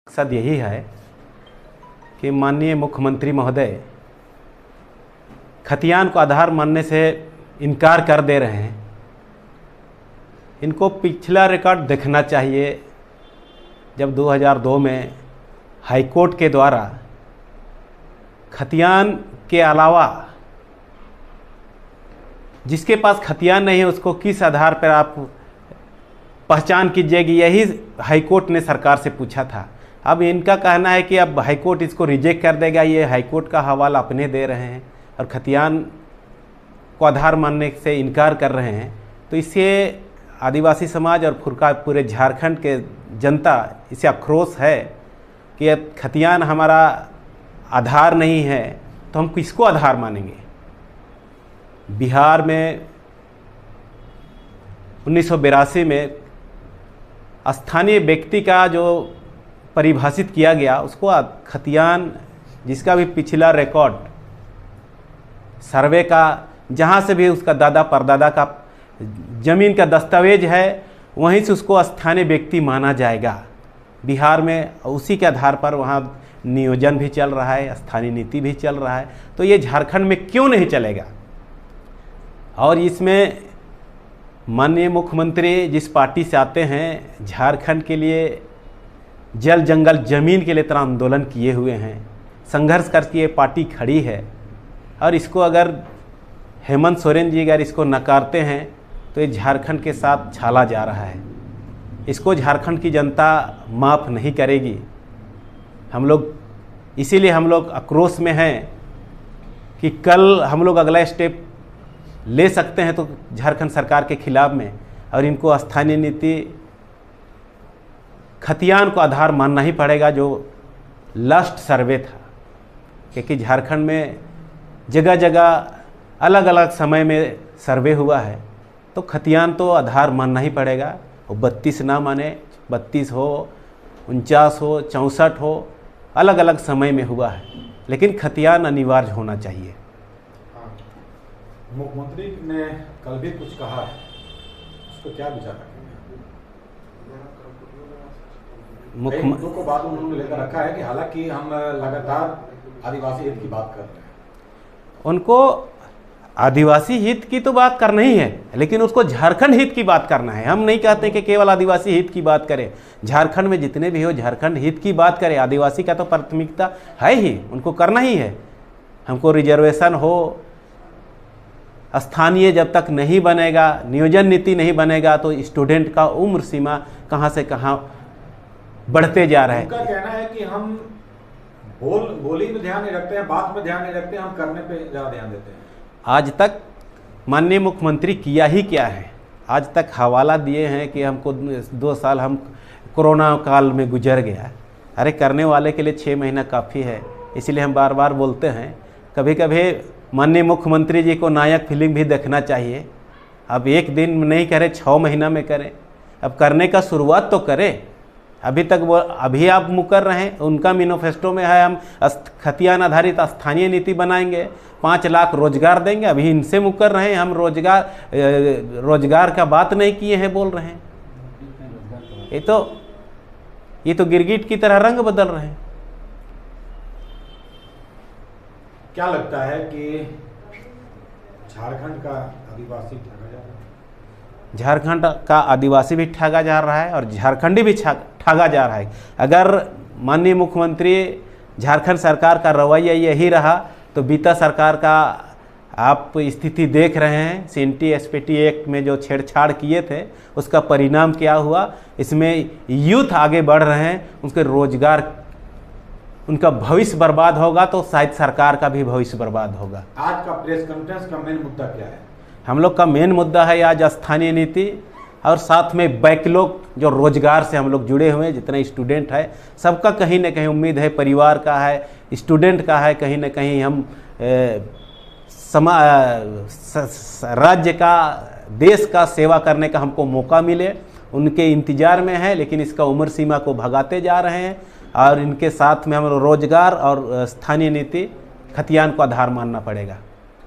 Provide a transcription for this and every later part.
मकसद यही है कि माननीय मुख्यमंत्री महोदय खतियान को आधार मानने से इनकार कर दे रहे हैं। इनको पिछला रिकॉर्ड देखना चाहिए, जब 2002 में हाईकोर्ट के द्वारा खतियान के अलावा जिसके पास खतियान नहीं है उसको किस आधार पर आप पहचान कीजिएगी, यही हाईकोर्ट ने सरकार से पूछा था। अब इनका कहना है कि अब हाईकोर्ट इसको रिजेक्ट कर देगा। ये हाईकोर्ट का हवाला अपने दे रहे हैं और खतियान को आधार मानने से इनकार कर रहे हैं। तो इससे आदिवासी समाज और पूरे झारखंड के जनता इसे आक्रोश है कि अब खतियान हमारा आधार नहीं है तो हम किसको आधार मानेंगे। बिहार में 1982 में स्थानीय व्यक्ति का जो परिभाषित किया गया उसको खतियान, जिसका भी पिछला रिकॉर्ड सर्वे का, जहाँ से भी उसका दादा परदादा का ज़मीन का दस्तावेज है वहीं से उसको स्थानीय व्यक्ति माना जाएगा। बिहार में उसी के आधार पर वहाँ नियोजन भी चल रहा है, स्थानीय नीति भी चल रहा है। तो ये झारखंड में क्यों नहीं चलेगा। और इसमें माननीय मुख्यमंत्री जिस पार्टी से आते हैं, झारखंड के लिए जल जंगल ज़मीन के लिए इतना आंदोलन किए हुए हैं, संघर्ष करके ये पार्टी खड़ी है। और इसको अगर हेमंत सोरेन जी अगर इसको नकारते हैं तो ये झारखंड के साथ छाला जा रहा है। इसको झारखंड की जनता माफ़ नहीं करेगी। हम लोग इसीलिए हम लोग आक्रोश में हैं कि कल हम लोग अगला स्टेप ले सकते हैं तो झारखंड सरकार के खिलाफ में, और इनको स्थानीय नीति खतियान को आधार मानना ही पड़ेगा जो लास्ट सर्वे था। क्योंकि झारखंड में जगह जगह अलग अलग समय में सर्वे हुआ है, तो खतियान तो आधार मानना ही पड़ेगा। वो 32 ना माने, 32 हो, 49 हो, 64 हो, अलग अलग समय में हुआ है, लेकिन खतियान अनिवार्य होना चाहिए। मुख्यमंत्री ने कल भी कुछ कहा है, उसको क्या विचार रखेंगे? मुख्यमंत्री को बात उन्होंने लेकर रखा है कि हालांकि हम लगातार आदिवासी हित की बात कर रहे हैं। उनको आदिवासी हित की तो बात करना ही है, लेकिन उसको झारखंड हित की बात करना है। हम नहीं कहते कि केवल आदिवासी हित की बात करें, झारखंड में जितने भी हो झारखंड हित की बात करें। आदिवासी का तो प्राथमिकता है ही, उनको करना ही है। हमको रिजर्वेशन हो, स्थानीय जब तक नहीं बनेगा, नियोजन नीति नहीं बनेगा, तो स्टूडेंट का उम्र सीमा कहाँ से कहाँ बढ़ते जा रहे हैं। उनका कहना है कि हम बोली में ध्यान नहीं रखते हैं, बात में ध्यान नहीं रखते हैं, हम करने पे ज़्यादा ध्यान देते हैं। आज तक माननीय मुख्यमंत्री किया ही क्या है। आज तक हवाला दिए हैं कि हमको 2 साल हम कोरोना काल में गुजर गया। अरे करने वाले के लिए 6 महीना काफ़ी है। इसलिए हम बार बार बोलते हैं, कभी कभी माननीय मुख्यमंत्री जी को नायक फिल्म भी देखना चाहिए। अब एक दिन में नहीं करें, 6 महीना में करें। अब करने का शुरुआत तो करें। अभी तक वो अभी आप मुकर रहे हैं। उनका मैनिफेस्टो में है हम खतियान आधारित स्थानीय नीति बनाएंगे, 5 लाख रोजगार देंगे। अभी इनसे मुकर रहे हैं, हम रोजगार का बात नहीं किए हैं, बोल रहे हैं। ये तो गिरगिट की तरह रंग बदल रहे हैं। क्या लगता है कि झारखंड का आदिवासी ठगा जा रहा है? झारखंड का आदिवासी भी ठगा जा रहा है और झारखंडी भी ठगा जा रहा है। अगर माननीय मुख्यमंत्री झारखंड सरकार का रवैया यही रहा तो बीता सरकार का आप स्थिति देख रहे हैं। CNT SPT एक्ट में जो छेड़छाड़ किए थे उसका परिणाम क्या हुआ। इसमें यूथ आगे बढ़ रहे हैं, उसके रोजगार, उनका भविष्य बर्बाद होगा तो शायद सरकार का भी भविष्य बर्बाद होगा। आज का प्रेस कॉन्फ्रेंस का मेन मुद्दा क्या है? हम लोग का मेन मुद्दा है आज स्थानीय नीति और साथ में बैकलॉग जो रोजगार से हम लोग जुड़े हुए हैं, जितने स्टूडेंट है सबका कहीं ना कहीं उम्मीद है, परिवार का है, स्टूडेंट का है, कहीं ना कहीं हम राज्य का, देश का सेवा करने का हमको मौका मिले, उनके इंतजार में है। लेकिन इसका उम्र सीमा को भगाते जा रहे हैं और इनके साथ में हम रोजगार और स्थानीय नीति खतियान को आधार मानना पड़ेगा।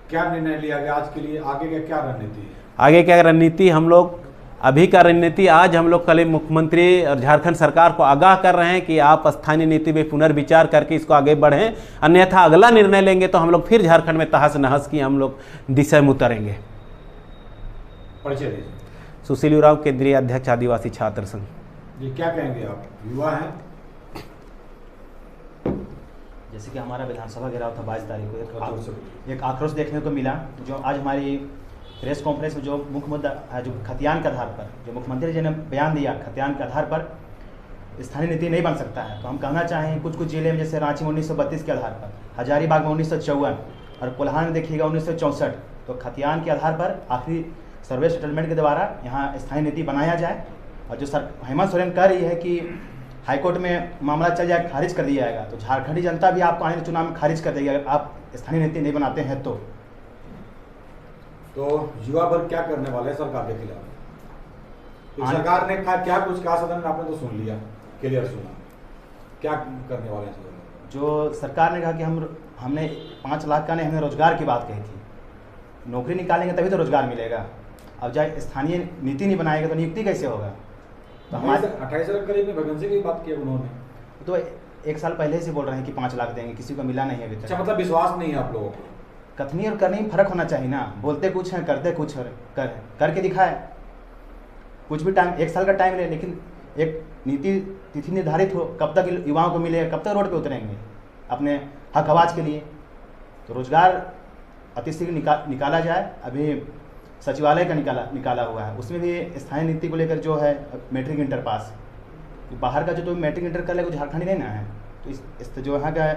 क्या निर्णय लिया गया आज के लिए? आगे का क्या रणनीति है? आगे क्या रणनीति, हम लोग अभी का रणनीति आज हम लोग कल मुख्यमंत्री और झारखंड सरकार को आगाह कर रहे हैं कि आप स्थानीय नीति में पुनर्विचार करके इसको आगे बढ़ें, अन्यथा अगला निर्णय लेंगे तो हम लोग फिर झारखंड में तहस नहस की हम लोग दिशा में उतरेंगे। परिचय दीजिए। सुशील उरांव, केंद्रीय अध्यक्ष आदिवासी छात्र संघ। जी क्या कहेंगे आप, युवा हैं? जैसे कि हमारा विधानसभा घेराव था 22 तारीख को, एक आक्रोश देखने को मिला। जो आज हमारी प्रेस कॉन्फ्रेंस में जो मुख्य मुद्दा है, जो खतियान के आधार पर जो मुख्यमंत्री जी ने बयान दिया, खतियान के आधार पर स्थानीय नीति नहीं बन सकता है, तो हम कहना चाहें कुछ कुछ जिले में जैसे रांची में 1932 के आधार पर, हजारीबाग में 1954 और कोल्हान में देखिएगा 1964, तो खतियान के आधार पर आखिरी सर्वे सेटलमेंट के द्वारा यहाँ स्थानीय नीति बनाया जाए। और जो सर हेमंत सोरेन कह रही है कि हाईकोर्ट में मामला चल जाए, खारिज कर दिया जाएगा, तो झारखंडी जनता भी आपको आने चुनाव में खारिज कर देगी अगर आप स्थानीय नीति नहीं बनाते हैं। तो युवा वर्ग क्या करने वाले हैं सरकार के खिलाफ? तो सरकार ने क्या कुछ कहा सदन में, आपने तो सुन लिया, क्लियर सुना, क्या करने वाले हैं? जो सरकार ने कहा कि हमने 5 लाख का नहीं, हमने रोजगार की बात कही थी। नौकरी निकालेंगे तभी तो रोजगार मिलेगा। अब जाए स्थानीय नीति नहीं बनाएगा तो नियुक्ति कैसे होगा? तो हमारे 28 लाख करीब में वैकेंसी की बात की उन्होंने, तो 1 साल पहले से बोल रहे हैं कि 5 लाख देंगे, किसी को मिला नहीं है अभी तक। अच्छा, मतलब विश्वास नहीं है आप लोगों को? कथनी और करने में फर्क होना चाहिए ना, बोलते कुछ हैं करते कुछ करके दिखाए। कुछ भी टाइम 1 साल का टाइम ले, लेकिन एक नीति तिथि निर्धारित हो, कब तक युवाओं को मिले, कब तक रोड पे उतरेंगे अपने हक आवाज़ के लिए। तो रोजगार अतिशीघ्र निकाला जाए। अभी सचिवालय का निकाला हुआ है, उसमें भी स्थानीय नीति को लेकर जो है मैट्रिक इंटर पास, बाहर का जो तो मैट्रिक इंटर कर ले वो झारखंडी नहीं ना है, तो इस जो यहाँ का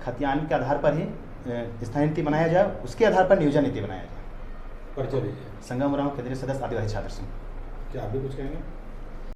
खतियान के आधार पर ही स्थानीय नीति बनाया जाए, उसके आधार पर नियोजन नीति बनाया जाए। परिचय दीजिए। संगम उरांव, केंद्रीय सदस्य आदिवासी छात्र संघ। क्या आप भी कुछ कहेंगे?